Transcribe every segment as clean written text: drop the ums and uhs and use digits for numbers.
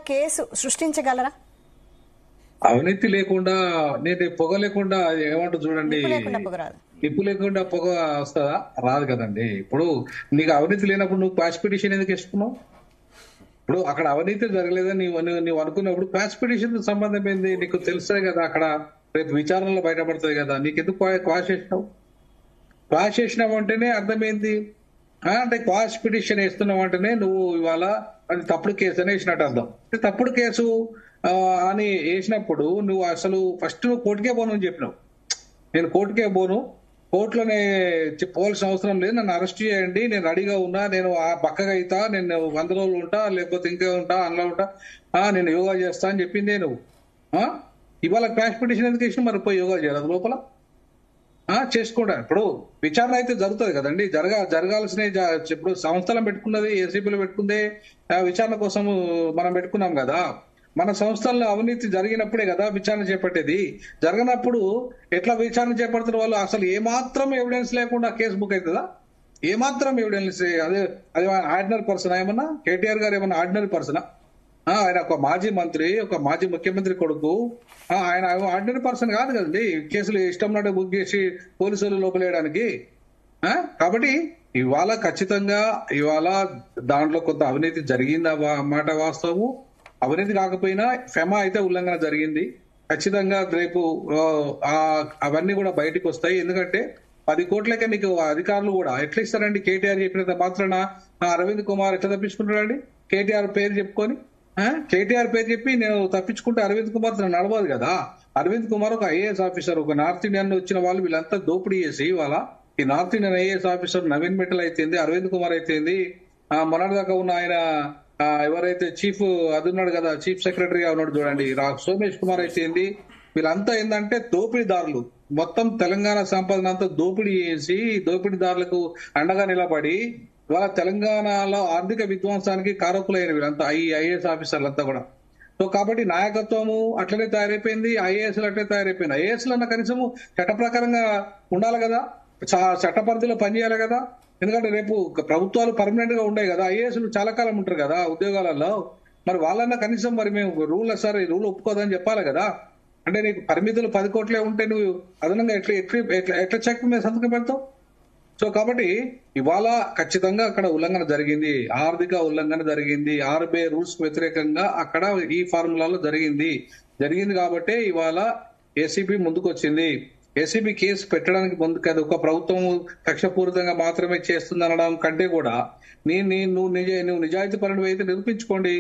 Case సృష్టించగలరా? అవినీతి లేకుండా నేను పొగ లేకుండా ఏమంటూ చూడండి, నిప్పు లేకుండా పొగ వస్తుందా? రాదు కదండి. ఇప్పుడు నీకు అవినీతి లేనప్పుడు నువ్వు క్వాష్ పిటిషన్ ఎందుకు వేసుకున్నావు? ఇప్పుడు అక్కడ అవినీతి జరగలేదని నువ్వు అనుకున్నప్పుడు క్వాష్ పిటిషన్ సంబంధం ఏంది? నీకు తెలుస్తుంది కదా, అక్కడ రేపు విచారణలో బయటపడుతుంది కదా, నీకెందుకు క్వాష్ చేసినావు? క్వాష్ చేసినావు అంటేనే అర్థమైంది అంటే క్వాష్ పిటిషన్ వేస్తున్నావు అంటేనే నువ్వు ఇవాళ అది తప్పుడు కేసు అని వేసినట్టు అర్థం. తప్పుడు కేసు అని వేసినప్పుడు నువ్వు అసలు ఫస్ట్ నువ్వు కోర్టుకే పోను అని చెప్పినావు. నేను కోర్టుకే పోను, కోర్టులోనే పోవాల్సిన అవసరం లేదు, నన్ను అరెస్ట్ చేయండి, నేను రెడీగా ఉన్నా, నేను పక్కగా అవుతా, నేను 100 రోజులు ఉంటా, లేకపోతే ఇంకా ఉంటా, అందులో ఉంటా, నేను యోగా చేస్తా అని చెప్పిందే నువ్వు. ఇవాళ క్వాష్ పిటిషన్ ఎందుకు వేసినా మరి పోయి యోగా చేయరు లోపల చేసుకోండి. ఇప్పుడు విచారణ అయితే జరుగుతుంది కదండి, జరగాల్సిన ఇప్పుడు సంస్థలను పెట్టుకున్నది ఏసీబీలో పెట్టుకుందే విచారణ కోసం మనం పెట్టుకున్నాం కదా. మన సంస్థల్లో అవినీతి జరిగినప్పుడే కదా విచారణ చేపట్టేది. జరగనప్పుడు ఎట్లా విచారణ చేపడుతున్న వాళ్ళు అసలు ఏమాత్రం ఎవిడెన్స్ లేకుండా కేసు బుక్ అవుతుందా? ఏమాత్రం ఎవిడెన్స్ అదే ఆర్డినరీ పర్సన్ ఏమన్నా? కేటీఆర్ గారు ఏమన్నా ఆర్డినరీ పర్సనా? ఆయన ఒక మాజీ మంత్రి, ఒక మాజీ ముఖ్యమంత్రి కొడుకు, ఆయన ఆర్డినరీ పర్సన్ కాదు కదండి కేసులు ఇష్టం నాటి బుక్ చేసి పోలీసులు లోపలేయడానికి. కాబట్టి ఇవాళ ఖచ్చితంగా ఇవాళ దాంట్లో కొంత అవినీతి జరిగింది మాట వాస్తవము. అవినీతి కాకపోయినా ఫెమా అయితే ఉల్లంఘన జరిగింది. ఖచ్చితంగా రేపు అవన్నీ కూడా బయటకు వస్తాయి. ఎందుకంటే 10 కోట్లకే నీకు అధికారులు కూడా ఎట్లా ఇస్తారండి? కేటీఆర్ చెప్పినంత మాత్రాన అరవింద్ కుమార్ ఎట్లా తప్పించుకుంటాడండి? కేటీఆర్ పేరు చెప్పుకొని కేటీఆర్ పేరు చెప్పి నేను తప్పించుకుంటే అరవింద్ కుమార్ నడవదు కదా. అరవింద్ కుమార్ ఒక ఐఏఎస్ ఆఫీసర్, ఒక నార్త్ ఇండియన్ వచ్చిన వాళ్ళు వీళ్ళంతా దోపిడీ చేసి ఇవాళ ఈ north Indian IAS officer Naveen Mittal అయితేంది, అరవింద్ కుమార్ అయితేంది, మొన్నటిదాకా ఉన్న ఆయన ఎవరైతే చీఫ్ అది ఉన్నాడు కదా, చీఫ్ సెక్రటరీగా ఉన్నాడు చూడండి సోమేష్ కుమార్ అయితేంది, వీళ్ళంతా ఏంటంటే దోపిడీదారులు. మొత్తం తెలంగాణ సంపదనంతా దోపిడీ చేసి దోపిడీదారులకు అండగా నిలబడి ఇవాళ తెలంగాణలో ఆర్థిక విధ్వంసానికి కారకులైన వీళ్ళంతా ఈ ఐఏఎస్ ఆఫీసర్లంతా కూడా. సో కాబట్టి నాయకత్వము అట్లనే తయారైపోయింది, ఐఏఎస్లు అట్లనే తయారైపోయింది. ఐఏఎస్లు అన్న కనీసము చట్ట ప్రకారంగా ఉండాలి కదా, చట్ట పరిధిలో పనిచేయాలి కదా. ఎందుకంటే రేపు ప్రభుత్వాలు పర్మనెంట్ గా ఉండే కదా, ఐఏఎస్లు చాలా కాలం ఉంటారు కదా ఉద్యోగాలలో. మరి వాళ్ళన్నా కనీసం మరి మేము రూల్ సార్ ఈ రూల్ ఒప్పుకోదని చెప్పాలి కదా. అంటే నీకు పరిమితులు 10 కోట్లే ఉంటే నువ్వు అదనంగా ఎట్లా చెక్ మీద సంతకం పెడతావు? సో కాబట్టి ఇవాళ ఖచ్చితంగా అక్కడ ఉల్లంఘన జరిగింది, ఆర్థిక ఉల్లంఘన జరిగింది, ఆర్బీఐ రూల్స్ వ్యతిరేకంగా అక్కడ ఈ ఫార్ములాలో జరిగింది కాబట్టి ఇవాళ ఏసీబీ ముందుకు వచ్చింది. ఏసీబీ కేసు పెట్టడానికి ముందు కదా, ఒక ప్రభుత్వం కక్షపూరితంగా మాత్రమే చేస్తుంది అనడం కంటే కూడా నువ్వు నిజాయితీ పరుడు అయితే నిరూపించుకోండి.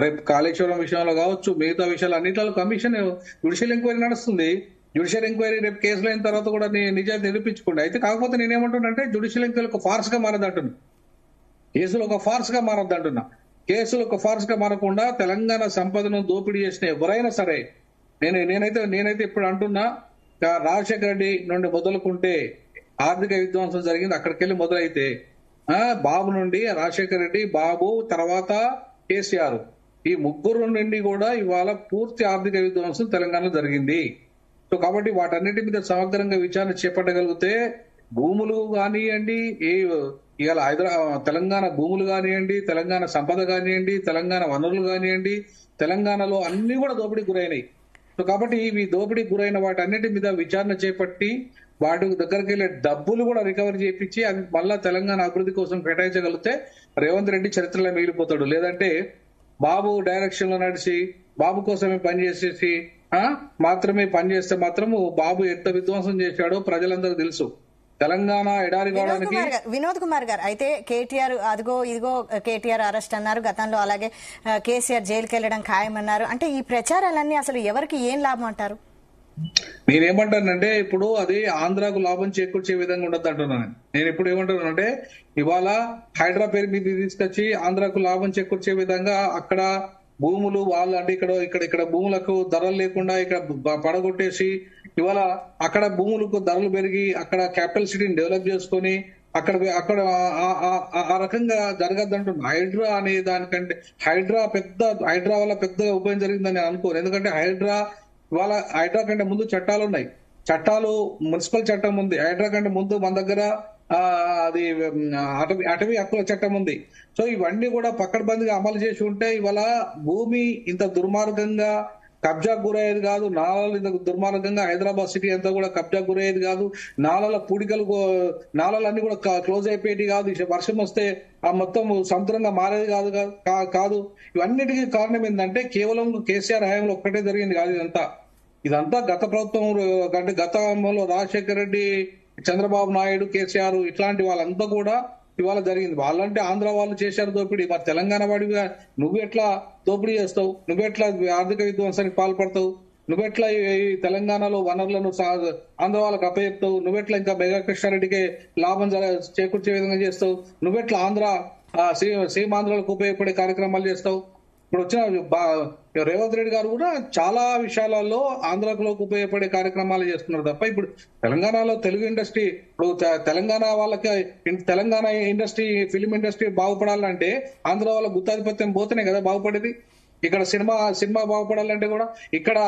రేపు కాళేశ్వరం విషయంలో కావచ్చు, మిగతా విషయాలు అన్నింటిలో కమిషన్ జ్యుడిషియల్ ఎంక్వైరీ నడుస్తుంది. జ్యుడిషియల్ ఎంక్వైరీ రేపు కేసులు అయిన తర్వాత కూడా నిజాయితీ నిరూపించుకోండి. అయితే కాకపోతే నేనేమంటున్నానంటే జ్యుడిషియల్ ఎంక్వైరీ ఒక ఫార్స్ గా మారదంటున్నా, కేసులు ఒక ఫార్స్ గా మారద్దంటున్నా. కేసులు ఒక ఫార్స్ గా మారకుండా తెలంగాణ సంపదను దోపిడీ చేసిన ఎవరైనా సరే నేనైతే ఇప్పుడు అంటున్నా, రాజశేఖర రెడ్డి నుండి మొదలుకుంటే ఆర్థిక విధ్వంసం జరిగింది, అక్కడికి వెళ్ళి మొదలైతే బాబు నుండి రాజశేఖర రెడ్డి, బాబు తర్వాత కేసీఆర్, ఈ ముగ్గురు నుండి కూడా ఇవాళ పూర్తి ఆర్థిక విధ్వంసం తెలంగాణలో జరిగింది. సో కాబట్టి వాటన్నిటి మీద సమగ్రంగా విచారణ చేపట్టగలిగితే భూములు కానివ్వండి, ఇవాళ తెలంగాణ భూములు కానివ్వండి, తెలంగాణ సంపద కానివ్వండి, తెలంగాణ వనరులు కానివ్వండి, తెలంగాణలో అన్ని కూడా దోపిడీకి గురైనాయి. సో కాబట్టి ఇవి దోపిడీకి గురైన వాటన్నిటి మీద విచారణ చేపట్టి వాటి దగ్గరికి వెళ్ళే డబ్బులు కూడా రికవరీ చేయించి అది మళ్ళా తెలంగాణ అభివృద్ధి కోసం కేటాయించగలిగితే రేవంత్ రెడ్డి చరిత్రలో మిగిలిపోతాడు. లేదంటే బాబు డైరెక్షన్ లో నడిచి బాబు కోసమే పనిచేసేసి మాత్రమే పనిచేస్తే మాత్రము బాబు ఎంత విధ్వంసం చేశాడో ప్రజలందరూ తెలుసు. తెలంగాణ ఎడారి కావడానికి. వినోద్ కుమార్ గారు, అయితే కేటీఆర్ అదిగో ఇదిగో కేటీఆర్ అరెస్ట్ అన్నారు గతంలో, అలాగే కేసీఆర్ జైలుకి వెళ్ళడం ఖాయమన్నారు. అంటే ఈ ప్రచారాలన్నీ అసలు ఎవరికి ఏం లాభం అంటారు? నేనేమంటానంటే ఇప్పుడు అది ఆంధ్రాకు లాభం చేకూర్చే విధంగా ఉండదు అంటున్నాను. నేను ఇప్పుడు ఏమంటున్నానంటే ఇవాళ హైడ్రా పేరు మీద తీసుకొచ్చి ఆంధ్రాకు లాభం చేకూర్చే విధంగా అక్కడ భూములు వాళ్ళు అంటే ఇక్కడ భూములకు ధరలు లేకుండా ఇక్కడ పడగొట్టేసి ఇవాళ అక్కడ భూములకు ధరలు పెరిగి అక్కడ క్యాపిటల్ సిటీని డెవలప్ చేసుకొని అక్కడ ఆ రకంగా జరగద్దంటున్నా. హైడ్రా అనే దానికంటే హైడ్రా వల్ల పెద్ద ఉపయోగం జరిగిందని నేను అనుకోను. ఎందుకంటే హైడ్రా కంటే ముందు చట్టాలు ఉన్నాయి. చట్టాలు మున్సిపల్ చట్టం ఉంది. హైడ్రా కంటే ముందు మన దగ్గర ఆ, అది అటవీ హక్కుల చట్టం ఉంది. సో ఇవన్నీ కూడా పకడ్బందీగా అమలు చేసి ఉంటే ఇవాళ భూమి ఇంత దుర్మార్గంగా కబ్జా గురయ్యేది కాదు. నాళాలు ఇంత దుర్మార్గంగా హైదరాబాద్ సిటీ అంతా కూడా కబ్జా గురయ్యేది కాదు. నాళాల పూడికలు నాళాలన్నీ కూడా క్లోజ్ అయిపోయేది కాదు. వర్షం వస్తే ఆ మొత్తం సముద్రంగా మారేది కాదు. ఇవన్నిటికీ కారణం ఏంటంటే కేవలం కేసీఆర్ హయాంలో ఒక్కటే జరిగింది కాదు. ఇదంతా గత ప్రభుత్వం అంటే గతంలో రాజశేఖర రెడ్డి, చంద్రబాబు నాయుడు, కేసీఆర్ ఇట్లాంటి వాళ్ళంతా కూడా ఇవాళ జరిగింది. వాళ్ళంటే ఆంధ్ర వాళ్ళు చేశారు దోపిడీ. మరి తెలంగాణ వాడిగా నువ్వు ఎట్లా దోపిడీ చేస్తావు? నువ్వెట్లా ఆర్థిక విధ్వంసానికి పాల్పడతావు? నువ్వెట్లా ఈ తెలంగాణలో వనరులను ఆంధ్ర వాళ్ళకి అప్పచెప్తావు? నువ్వెట్లా ఇంకా మెగా కృష్ణారెడ్డికి లాభం చేకూర్చే విధంగా చేస్తావు? నువ్వెట్లా సీమాంధ్రాలకు ఉపయోగపడే కార్యక్రమాలు చేస్తావు? ఇప్పుడు వచ్చిన రేవంత్ రెడ్డి గారు కూడా చాలా విషయాలలో ఆంధ్రలోకి ఉపయోగపడే కార్యక్రమాలు చేస్తున్నారు తప్ప ఇప్పుడు తెలంగాణలో తెలుగు ఇండస్ట్రీ, ఇప్పుడు తెలంగాణ వాళ్ళకి తెలంగాణ ఇండస్ట్రీ, ఫిలిం ఇండస్ట్రీ బాగుపడాలంటే ఆంధ్ర వాళ్ళ గుత్తాధిపత్యం పోతేనే కదా బాగుపడేది. ఇక్కడ సినిమా బాగుపడాలంటే కూడా ఇక్కడ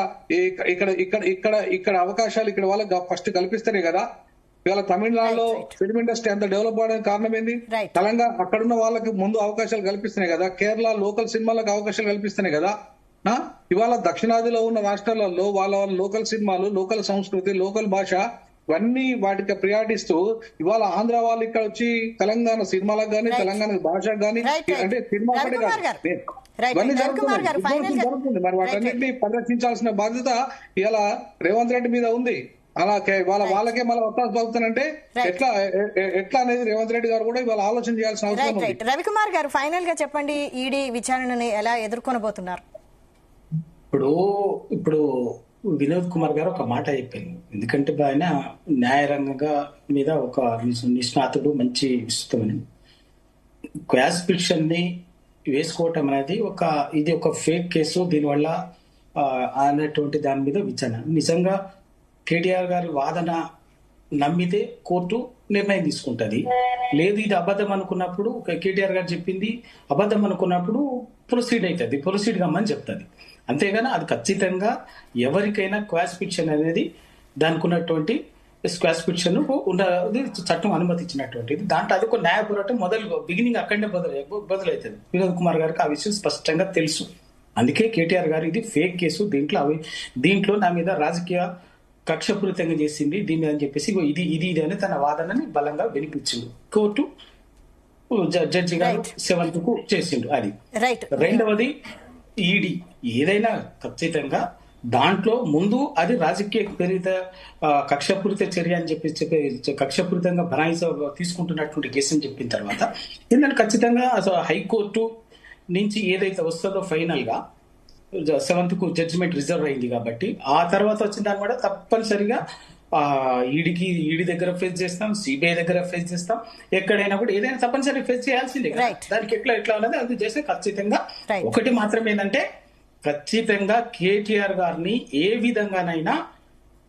ఇక్కడ ఇక్కడ ఇక్కడ ఇక్కడ అవకాశాలు ఇక్కడ వాళ్ళకి ఫస్ట్ కల్పిస్తేనే కదా. ఇవాళ తమిళనాడులో ఫిల్మ్ ఇండస్ట్రీ అంత డెవలప్ అవడానికి కారణం ఏంది? తెలంగాణ అక్కడున్న వాళ్ళకి ముందు అవకాశాలు కల్పిస్తున్నాయి కదా. కేరళ లోకల్ సినిమాలకు అవకాశాలు కల్పిస్తున్నాయి కదా. ఇవాళ దక్షిణాదిలో ఉన్న రాష్ట్రాలలో వాళ్ళ లోకల్ సినిమాలు, లోకల్ సంస్కృతి, లోకల్ భాష ఇవన్నీ వాటికి ప్రియారిటిస్తూ ఇవాళ ఆంధ్ర వాళ్ళు ఇక్కడ వచ్చి తెలంగాణ సినిమాలకు గానీ, తెలంగాణ భాషకు గానీ, అంటే సినిమా ఇవన్నీ జరుగుతుంది. మరి వాటన్నింటినీ పరిరక్షించాల్సిన బాధ్యత ఇలా రేవంత్ రెడ్డి మీద ఉంది. అలా వాళ్ళకే మళ్ళీ వత్తాసు పలుకుతానంటే ఎట్లా అనేది రేవంత్ రెడ్డి గారు కూడా ఇవాళ ఆలోచన చేయాల్సిన అవసరం ఉంది. రవికుమార్ గారు, ఫైనల్ గా చెప్పండి, ఈడీ విచారణని ఎలా ఎదుర్కొనబోతున్నారు? ఇప్పుడు వినోద్ కుమార్ గారు ఒక మాట చెప్పారు. ఎందుకంటే ఆయన న్యాయరంగంగా మీద ఒక నిష్ణాతుడు, మంచి విస్తృతమని క్వాష్ పిటిషన్ ని వేసుకోవటం అనేది ఇది ఒక ఫేక్ కేసు, దీనివల్ల అన్నటువంటి దాని మీద విచారణ. నిజంగా కేటీఆర్ గారి వాదన నమ్మితే కోర్టు నిర్ణయం తీసుకుంటది. లేదు ఇది అబద్ధం అనుకున్నప్పుడు, కేటీఆర్ గారు చెప్పింది అబద్ధం అనుకున్నప్పుడు ప్రొసీడ్ అవుతుంది, ప్రొసీడ్ కమ్మని చెప్తుంది. అంతేగాని అది ఖచ్చితంగా ఎవరికైనా క్వాష్ పిటిషన్ అనేది దానికి ఉన్నటువంటి క్వాష్ పిటిషన్ ఉన్నది చట్టం అనుమతించినటువంటిది. దాంట్లో అది ఒక న్యాయ పోరాటం బిగినింగ్ అక్కడనే బదులవుతుంది. వినోద్ కుమార్ గారికి ఆ విషయం స్పష్టంగా తెలుసు. అందుకే కేటీఆర్ గారు ఇది ఫేక్ కేసు, దీంట్లో నా మీద రాజకీయ కక్షపూరితంగా చేసింది దీన్ని అని చెప్పేసి ఇది అని తన వాదనని బలంగా వినిపించింది. కోర్టు జడ్జి గారు 7th కు చేసిండు. అది రెండవది, ఈడీ ఏదైనా ఖచ్చితంగా దాంట్లో ముందు అది రాజకీయ ప్రేరిత కక్షపూరిత చర్య అని చెప్పి కక్షపూరితంగా బనాయిస తీసుకుంటున్నటువంటి కేసు అని చెప్పిన తర్వాత ఏంటంటే ఖచ్చితంగా హైకోర్టు నుంచి ఏదైతే వస్తుందో ఫైనల్ గా 7th కు జడ్జిమెంట్ రిజర్వ్ అయింది కాబట్టి ఆ తర్వాత వచ్చిన దాన్ని కూడా తప్పనిసరిగా ఈడీ దగ్గర ఫేస్ చేస్తాం, సిబిఐ దగ్గర ఫేస్ చేస్తాం, ఎక్కడైనా కూడా ఏదైనా తప్పనిసరిగా ఫేస్ చేయాల్సిందే. దానికి ఎట్లా ఉన్నది అది చేస్తే ఖచ్చితంగా ఒకటి మాత్రం ఏంటంటే ఖచ్చితంగా కేటీఆర్ గారిని ఏ విధంగానైనా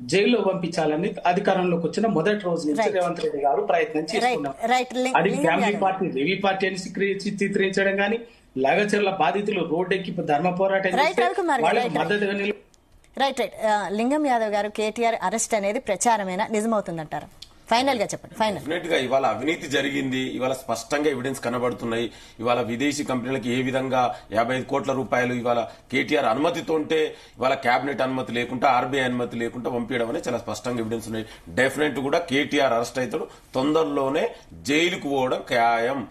జైల్లో పంపించాలని అధికారంలోకి వచ్చిన మొదటి రోజు నుంచి రేవంత్ రెడ్డి గారు ప్రయత్నం చేస్తున్నారు. అది ఫ్యామిలీ పార్టీ, రేవీ పార్టీ అని చిత్రించడం కానీ, లగచర్ల బాధితులు రోడ్డెక్కి ధర్మ పోరాటం మద్దతుగా లింగం యాదవ్ గారు, కేటీఆర్ అరెస్ట్ అనేది ప్రచారమేనా, నిజమవుతుందంటారా? ఫైనల్ గా చెప్పండి. డెఫినెట్ గా ఇవాళ అవినీతి జరిగింది, ఇవాళ స్పష్టంగా ఎవిడెన్స్ కనబడుతున్నాయి. ఇవాళ విదేశీ కంపెనీలకు ఏ విధంగా 55 కోట్ల రూపాయలు ఇవాళ కేటీఆర్ అనుమతితోంటే ఇవాళ కేబినెట్ అనుమతి లేకుండా, ఆర్బీఐ అనుమతి లేకుండా పంపించడం అనేది చాలా స్పష్టంగా ఎవిడెన్స్ ఉన్నాయి. డెఫినెట్ కూడా కేటీఆర్ అరెస్ట్ అవుతాడు, తొందరలోనే జైలుకు పోవడం ఖాయం.